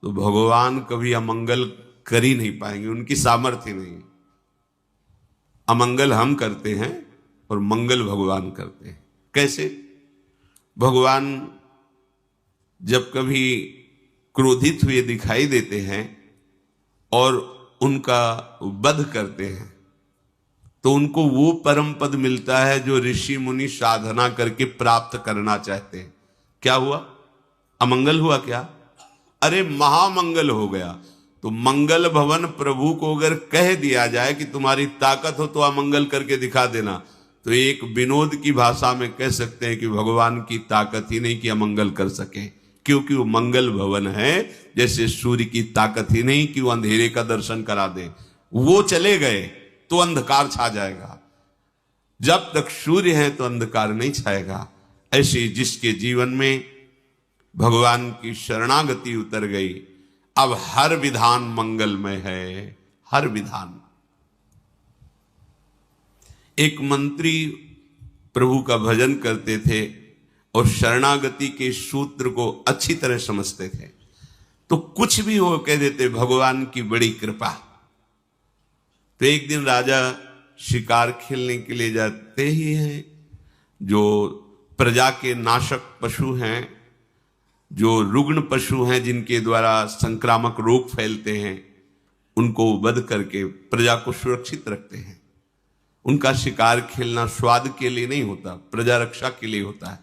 तो भगवान कभी अमंगल कर ही नहीं पाएंगे, उनकी सामर्थ्य नहीं। अमंगल हम करते हैं और मंगल भगवान करते हैं। कैसे? भगवान जब कभी क्रोधित हुए दिखाई देते हैं और उनका वध करते हैं तो उनको वो परम पद मिलता है जो ऋषि मुनि साधना करके प्राप्त करना चाहते हैं। क्या हुआ? अमंगल हुआ क्या? अरे महामंगल हो गया। तो मंगल भवन प्रभु को अगर कह दिया जाए कि तुम्हारी ताकत हो तो अमंगल करके दिखा देना, तो एक विनोद की भाषा में कह सकते हैं कि भगवान की ताकत ही नहीं कि अमंगल कर सके, क्योंकि वो मंगल भवन है। जैसे सूर्य की ताकत ही नहीं कि वो अंधेरे का दर्शन करा दे, वो चले गए तो अंधकार छा जाएगा। जब तक सूर्य है तो अंधकार नहीं छाएगा। ऐसे जिसके जीवन में भगवान की शरणागति उतर गई, अब हर विधान मंगलमय है, हर विधान। एक मंत्री प्रभु का भजन करते थे और शरणागति के सूत्र को अच्छी तरह समझते थे, तो कुछ भी हो कह देते भगवान की बड़ी कृपा। तो एक दिन राजा शिकार खेलने के लिए जाते ही हैं, जो प्रजा के नाशक पशु हैं, जो रुग्ण पशु हैं, जिनके द्वारा संक्रामक रोग फैलते हैं, उनको वध करके प्रजा को सुरक्षित रखते हैं। उनका शिकार खेलना स्वाद के लिए नहीं होता, प्रजा रक्षा के लिए होता है।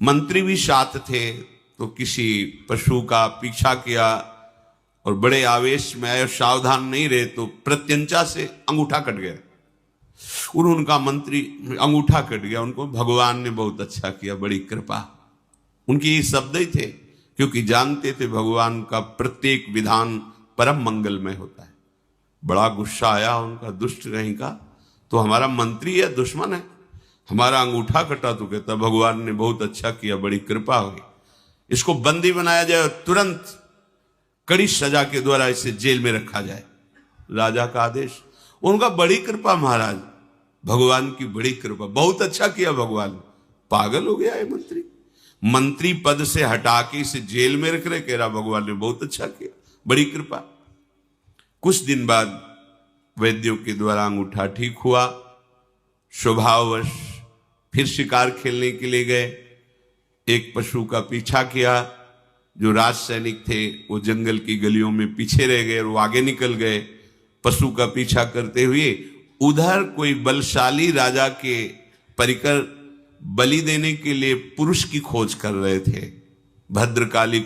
मंत्री भी साथ थे, तो किसी पशु का पीछा किया और बड़े आवेश में आए, सावधान नहीं रहे तो प्रत्यंचा से अंगूठा कट गया और उनका मंत्री अंगूठा कट गया। उनको भगवान ने बहुत अच्छा किया, बड़ी कृपा। उनके ये शब्द ही थे, क्योंकि जानते थे भगवान का प्रत्येक विधान परम मंगलमय होता है। बड़ा गुस्सा आया उनका, दुष्ट कहीं का, तो हमारा मंत्री है दुश्मन है, हमारा अंगूठा कटा। तो कहता भगवान ने बहुत अच्छा किया, बड़ी कृपा हुई, इसको बंदी बनाया जाए और तुरंत कड़ी सजा के द्वारा इसे जेल में रखा जाए। राजा का आदेश। उनका बड़ी कृपा महाराज, भगवान की बड़ी कृपा, बहुत अच्छा किया भगवान। पागल हो गया है मंत्री, मंत्री पद से हटा के इसे जेल में रख रहे, कह रहा भगवान ने बहुत अच्छा किया, बड़ी कृपा। कुछ दिन बाद वैद्यों के द्वारा अंगूठा ठीक हुआ। स्वभाववश फिर शिकार खेलने के लिए गए। एक पशु का पीछा किया, जो राज सैनिक थे वो जंगल की गलियों में पीछे रह गए और वो आगे निकल गए। पशु का पीछा करते हुए उधर कोई बलशाली राजा के परिकर बलि देने के लिए पुरुष की खोज कर रहे थे। भद्रकाली